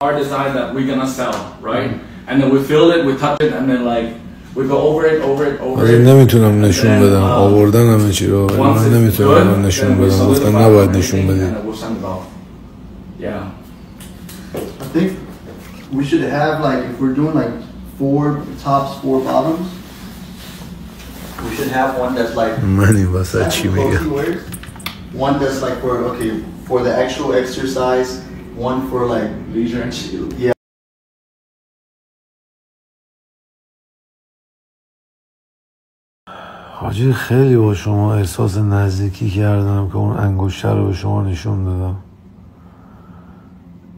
our design that we're gonna sell, right? And then we feel it, we touch it, and then like we go over it. نمیتونم نشون بدم آوردن همه چی رو من نمیتونم نشون بدم گفتن نباید نشون بدید. Yeah. I think we should have like if we're doing like 4 tops, 4 bottoms. We should have one that's like من این واسه چی میگم. One that's like for the actual exercise, one for like leisure and chill. Yeah. حاجی خیلی با شما احساس نزدیکی کردم که اون انگشتر رو به شما نشون دادم.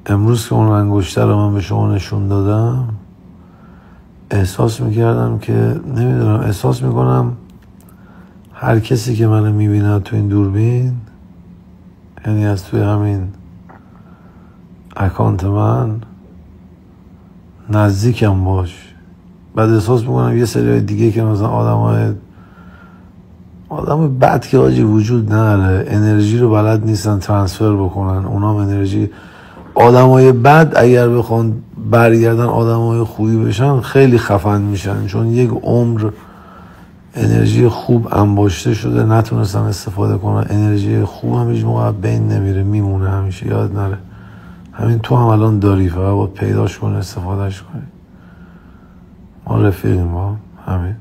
امروز که اون انگشتر رو من به شما نشون دادم احساس میکردم که نمیدونم احساس میکنم هر کسی که منو میبینه تو این دوربین یعنی از توی همین اکانت من نزدیکم باش. بعد احساس میکنم یه سری دیگه که مثلا آدم بد که حاجی وجود نداره انرژی رو بلد نیستن ترانسفر بکنن. اونام انرژی آدمای بد اگر بخوان برگردن آدمای خوبی بشن خیلی خفن میشن چون یک عمر انرژی خوب انباشته شده نتونستن استفاده کنن. انرژی خوب هم هیچ موقع بین نمیره میمونه همیشه یاد نره. همین تو هم الان داری فقط باید پیداش کنی استفادهش کنی. ما رفیقیم ما همین.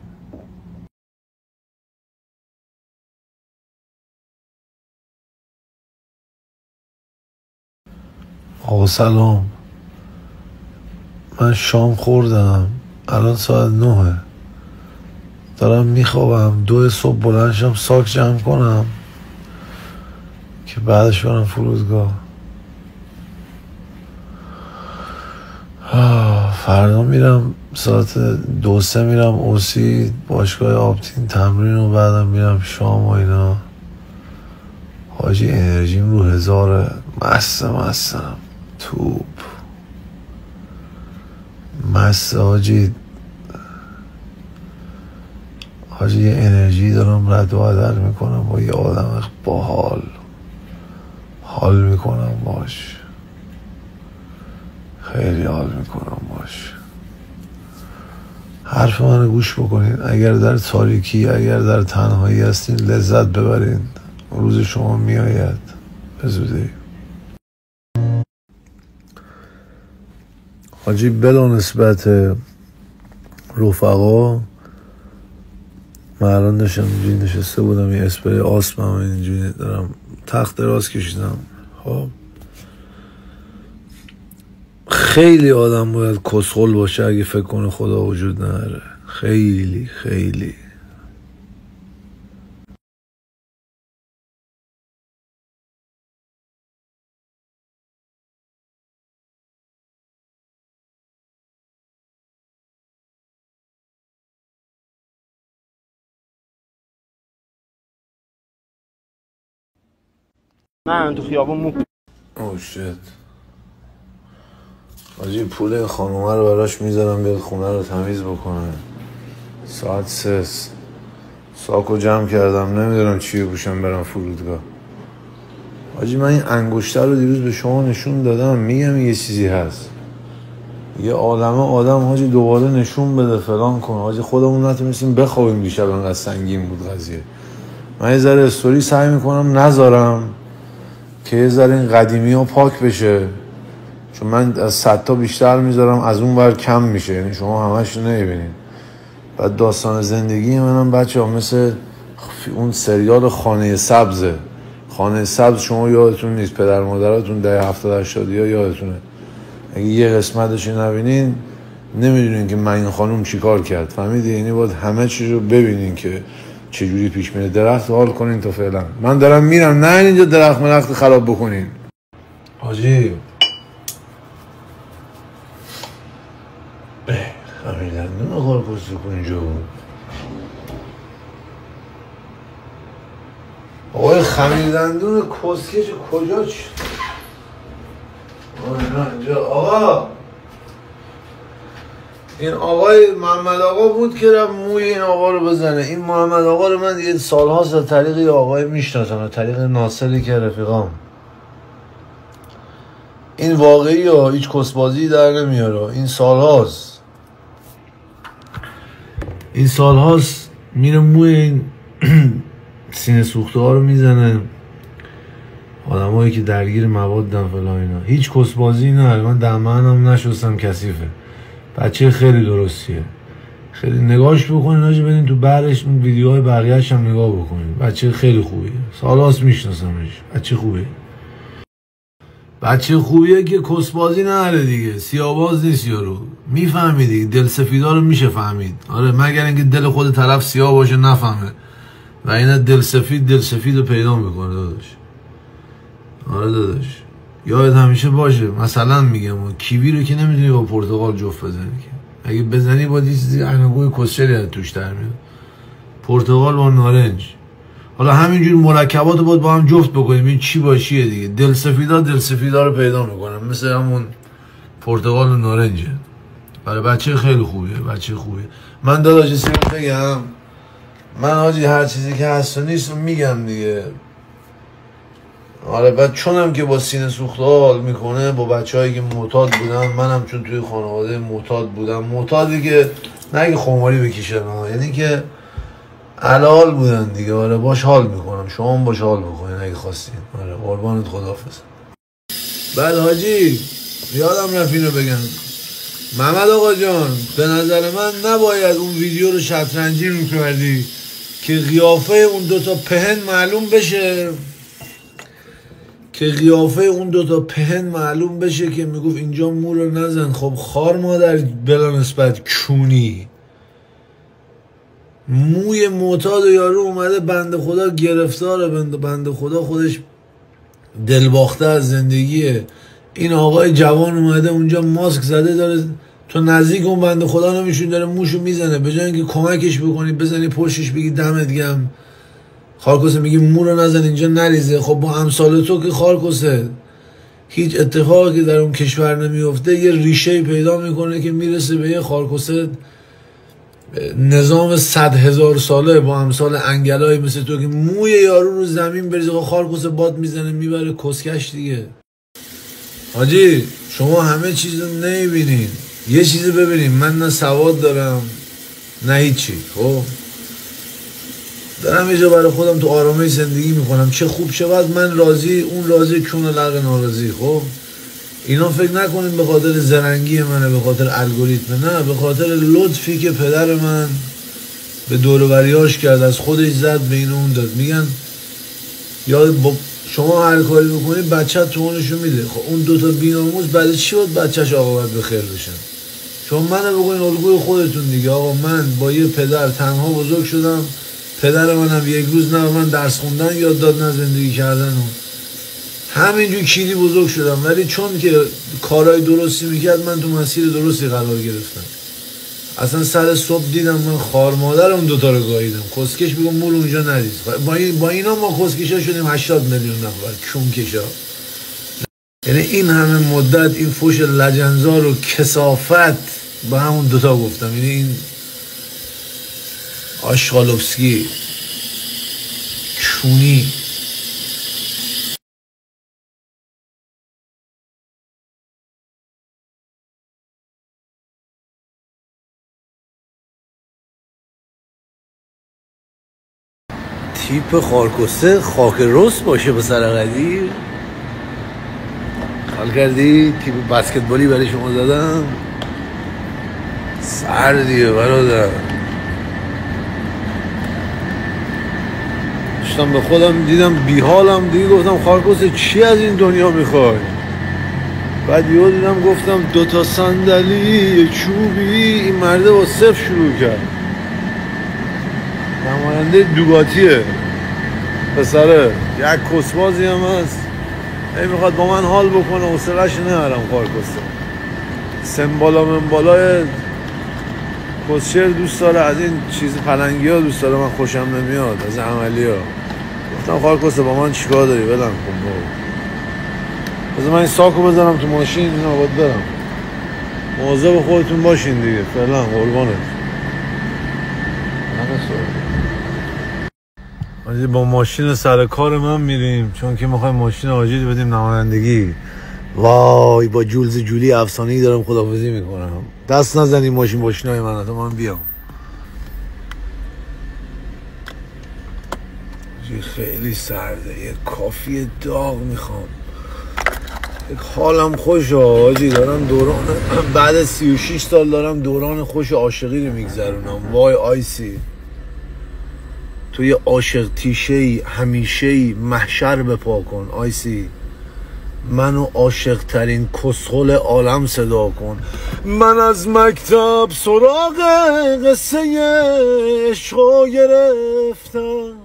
آقا سلام من شام خوردم الان ساعت 9 دارم میخوابم 2 صبح بلند شم ساک جمع کنم که بعدش برم فرودگاه. فردا میرم ساعت 2-3 میرم اوسی باشگاه آبتین تمرین و بعدم میرم شام و اینا. حاجی انرژیم رو 1000 مستم توپ مست حاجی یه انرژی دارم رد و بدل میکنم با یه آدم باحال حال میکنم باش خیلی حال میکنم باش. حرف منو گوش بکنین اگر در تاریکی اگر در تنهایی هستین لذت ببرین روز شما میآید به زودی. حاجی بلا نسبت رفقا من الان داشتم اینجوری نشسته بودم یه اسپری آسم هم اینجوری دارم تخت دراز کشیدم. خب خیلی آدم باید کسخل باشه اگه فکر کنه خدا وجود نداره. خیلی نه تو خیابون اوه شت حاجی پول خانومه رو براش میذارم بیاد خونه رو تمیز بکنه. ساعت 3 ساکو جمع کردم نمیدونم چی بپوشم برم فرودگاه. حاجی من این انگشتر رو دیروز به شما نشون دادم میگم یه چیزی هست یه آدم حاجی دوباره نشون بده فلان کن. حاجی خودمون نتونستیم بخوابیم دیشب انقدر سنگین بود قضیه. من یه ذره استوری سعی میکنم نذارم که یه ذره این قدیمی ها پاک بشه چون من از 100 تا بیشتر میذارم از اون ور کم میشه یعنی شما همش نمیبینید. بعد داستان زندگی منم بچه ها مثل اون سریال خانه سبزه. خانه سبز شما یادتون نیست پدر مادراتون ده 70-80 یادتونه اگه یه قسمتش نبینین نمیدونین که من این خانوم چیکار کرد فهمیدی. یعنی باید همه چیز رو ببینین که چجوری پیش میره. درخت حال کنین تا فعلا من دارم میرم نه اینجا درخت خراب بکنین. حاجی خمیدن نمیخوار کسی کن اینجا آقای خمیدندون کسکش کجا چی؟ اینجا آقا این آقای محمد آقا بود که رفت موی این آقا رو بزنه. این محمد آقا رو من یه سالهاست از طریق یه آقای میشناسم از طریق ناصری که رفیقام. این واقعی ها، هیچ کسبازی در نمیاره. این سالهاست میره موی این سینه سوخته ها رو میزنه، آدم هایی که درگیر موادن فلان اینا. هیچ کسبازی نه. من دهنم نشستم کثیفه. بچه خیلی درستیه، خیلی نگاهش بکنین آجی، بدین تو بعدش اون ویدیوهای بقیه‌اش هم نگاه بکنین. بچه خیلی خوبیه، سالهاست میشناسمش. بچه خوبیه که کسبازی نره دیگه، سیاه‌باز نیست یارو. میفهمی دیگه، دل سفیدا رو میشه فهمید. آره مگر اینکه دل خود طرف سیاه باشه نفهمه، و اینا دل سفید رو پیدا میکنه داداش. آره داداش یاد همیشه باشه. مثلا میگم کیوی رو که نمیتونی با پرتقال جفت بزنی که، اگه بزنی با یه چیزی عنبوی کسچری توش در میاد. پرتقال با نارنج، حالا همینجور مرکبات رو باید با هم جفت بکنیم، این چی باشیه دیگه. دل سفیدا رو پیدا میکنم، مثل همون پرتقال و نارنجه. برای بچه خیلی خوبیه، بچه خوبیه. من داداش سیمون بگم، من آجی هر چیزی که هست و نیست میگم دیگه. آره بعد چونم که با سینه سوخته حال میکنه، با بچه هایی که معتاد بودن، منم چون توی خانواده معتاد بودم، معتادی که نه که خماری بکشن، یعنی که حلال بودن دیگه. آره باش حال میکنم، شما هم باش حال بکنین اگه خواستین. آره قربانت، خداحافظ. بعد حاجی یادم رفت اینو بگم، محمد آقا جان به نظر من نباید اون ویدیو رو شطرنجی میکردی که قیافه اون دوتا پهن معلوم بشه، که میگفت اینجا مو رو نزن. خب خار مادر بلا نسبت کونی، موی معتاد و یارو اومده بنده خدا گرفتاره، بنده خدا خودش دلباخته از زندگیه. این آقای جوان اومده اونجا ماسک زده داره تو نزدیک اون بنده خدا نمیشون، داره موشو میزنه. به جای اینکه کمکش بکنی، بزنی پشتش بگی دمت گرم خارکسه، میگی مو رو نزن اینجا نریزه. خب با امثال تو که خارکسه هیچ اتفاقی که در اون کشور نمیفته، یه ریشه پیدا میکنه که میرسه به یه خارکسه نظام 100,000 ساله با امثال انگلای مثل تو که موی یارو رو زمین بریزه. خارکسه باد میزنه میبره کسکش دیگه. حاجی شما همه چیز رو نمیبینین، یه چیزی ببینین. من نه سواد دارم نه هیچی، خب دارم یه جا برای خودم تو آرامش زندگی میکنم. چه خوب شود من راضی، اون راضی، کون لغ ناراضی. خب اینا فکر نکنیم به خاطر زرنگی منه، به خاطر الگوریتم، نه، به خاطر لطفی که پدر من به دور و بریاش کرد، از خودش زد به این اون داد. میگن یاد شما هر کاری بکنی بچه تو اونشو میده. خب اون دوتا بی‌ناموس بعد چی بود بچهش عاقبت به خیر بشن؟ شما منو بگوین الگوی خودتون دیگه. آقا من با یه پدر تنها بزرگ شدم، پدر منم یک روز نه من درس خوندن یاد داد نه زندگی کردن، و همینجور کیری بزرگ شدم. ولی چون که کارهای درستی میکرد من تو مسیر درستی قرار گرفتم. اصلا سر صبح دیدم من خار مادر اون دوتا رو گاهیدم. کسکش بگم مول اونجا نریز. با اینا ما کسکشا شدیم 80 میلیون نفر کونکشا. یعنی این همه مدت این فوش لجنزار و کثافت با همون دوتا گفتم. یعنی این آشغالوفسکی کونی. تیپ خارکسته خاک رست باشه به سر قدیر. حال کردی تیپ بسکتبالی برای شما زدم سردیه برادر. داشتم به خودم دیدم بیحالم دیگه، گفتم خارکسته چی از این دنیا میخوای؟ بعد یهو دیدم گفتم دوتا صندلی چوبی. این مرده با صفر شروع کرد، نماینده دوگاتیه پسره، یک کسبازی هم هست. ای میخواد با من حال بکنه، حوصله‌اش نمیارم. خارکسته سمبالا منبالای کسشر دوست داره، از این چیز پلنگی ها دوست داره. من خوشم نمیاد از عملی ها. گفتم خارکسته با من چیکار داری؟ بدم کن بابا، بذار من این ساکو بذارم تو ماشین، اینا باید برم. مواظب خودتون باشین دیگه. فعلا قربانت. با ماشین سر کار من میریم، چون که میخوایم ماشین آجیل بدیم نمایندگی. وای با جولز جولی افسانه‌ای دارم خداحافظی میکنم. دست نزنیم ماشینای من تا من بیام. خیلی سرده، یه کافی داغ میخوام. حالم خوشه آجی، دارم دوران بعد 36 سال دارم دوران خوش عاشقی رو میگذرونم. وای آیسی تو یه عاشق تیشه‌ای همیشه‌ای محشر بپا کن آیسی. منو عاشق ترین کسخل عالم صدا کن. من از مکتب سراغ قصه عشقو گرفتم،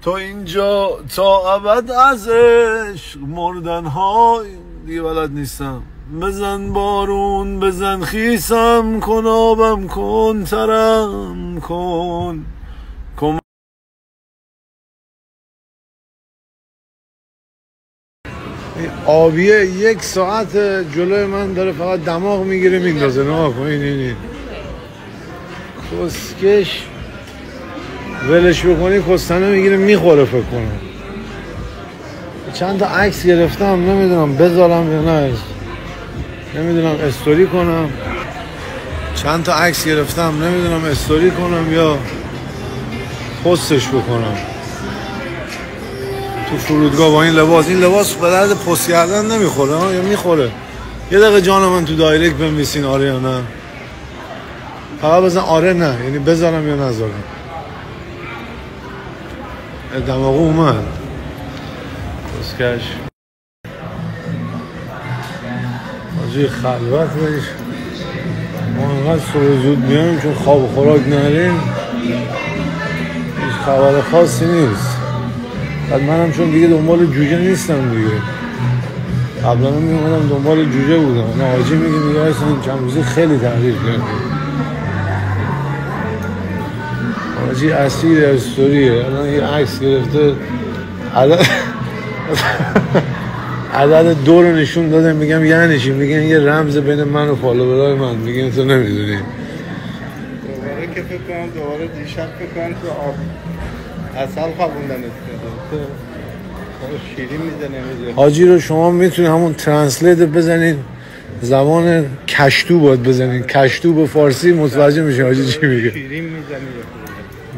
تا اینجا تا ابد از عشق مردن های دیگه بلد نیستم. بزن بارون بزن خیسم کن، آبم کن ترم کن. آبیه 1 ساعت جلوی من داره فقط دماغ میگیره میندازه. نه کن این کسکش ولش بکنی کستنه میگیره میخوره. فکر کنم چند تا عکس گرفتم، نمیدونم بذارم یا نه، نمیدونم استوری کنم. چند تا عکس گرفتم، نمیدونم استوری کنم یا پستش بکنم تو فرودگاه با این لباس به درد پست کردن نمیخوره یا میخوره. یه دقیقه جان من تو دایرکت بنویسین آره یا نه. فقط بزن آره نه، یعنی بذارم یا نذارم. دماغو اومد پسکش آجی خلوت بایش. ما انقدر صبح زود میایم چون خواب و خوراک نریم، هیچ خبر خاصی نیست. بعد منم چون دیگه دنبال جوجه نیستم دیگه. قبلا میومدم دنبال جوجه بودم. نه حاجی میگه این چند روزی خیلی تغییر کرده. حاجی اسیر استوریه. الان یه عکس گرفته عدد 2 رو نشون داده. میگم یعنی چی؟ میگن یه رمز بین من و فالوورای من. میگن تو نمیدونی. دوباره که فکر کنم دوباره دیشب فکر کنم تو آب اصل خوابوندن تو شیرین میزنه. حاجی رو شما میتونید همون ترنسلیت بزنین، زبان کشتو باید بزنین. کشتو به فارسی متوجه میشه حاجی چی میگه. شیرین میزنی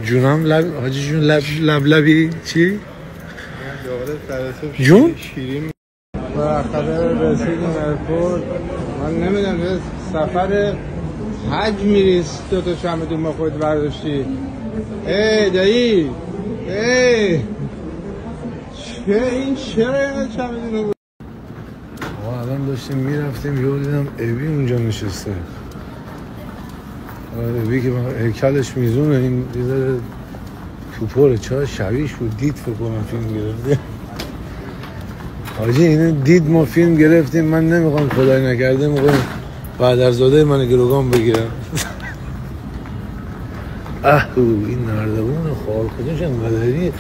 جونم حاجی جون لبی چی؟ دوباره سرسو جون؟ شیرین. بالاخره رسیدیم ایرپورت. من نمیدونم سفر حج میری 2 تا چمدون با خودت برداشتی. دایی این چرا اینقدر چمدون بود؟ الان داشتیم میرفتیم یهو دیدم ابی اونجا نشسته. ابی که هیکلش میزونه، این دیداره توپره. چرا شبیهش بود؟ دید فکر کنم فیلم گرفته حاجی. اینو دید ما فیلم گرفتیم. من نمیخوام خدای نکرده موقع بعدرزاده من گروگان بگیرم. این نردبون خوار خودش انقدری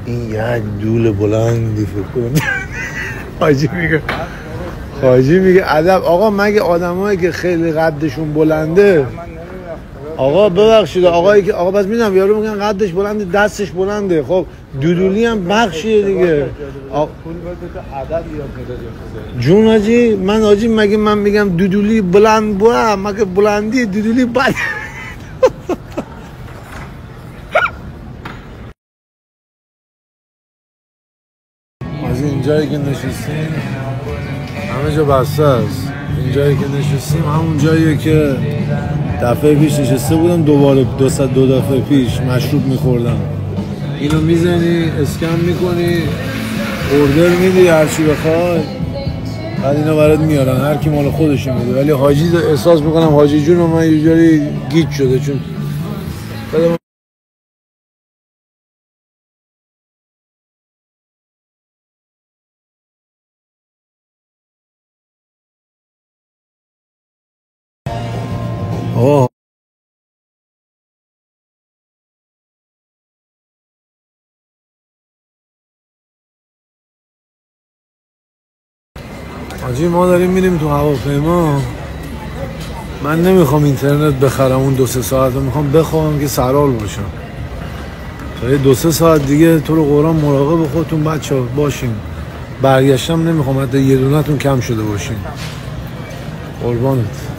این یه دول بلندی فکر کنم. حاجی میگه ادب آقا. مگه آدمایی که خیلی قدشون بلنده آقا ببخشید آقایی که آقا بس میدونم یارو میگن قدش بلنده دستش بلنده. خب دودولی هم بخشیه دیگه. جون حاجی من حاجی مگه من میگم دودولی بلند بوه مگه بلندی دودولی بد. از اینجایی که نشستیم همه جا بسته است. اینجایی که نشستیم همون جاییه که دفعه پیش نشسته بودم. دوباره 202 دفعه پیش مشروب میخوردم. اینو میزنی اسکن میکنی اوردر میدی هرچی بخوای، بعد اینا برات میارن هر کی مال خودش میده. ولی حاجی احساس میکنم حاجی جون من یه جوری گیج شده چون حاجی ما داریم میریم تو هواپیما. من نمیخوام اینترنت بخرم اون 2-3 ساعت رو، میخوام بخوام که سرحال باشم. تا 2-3 ساعت دیگه تو رو قرآن مراقب خودتون بچه‌ها باشین. برگشتم نمیخوام حتی یه دونتون کم شده باشین. قربانت.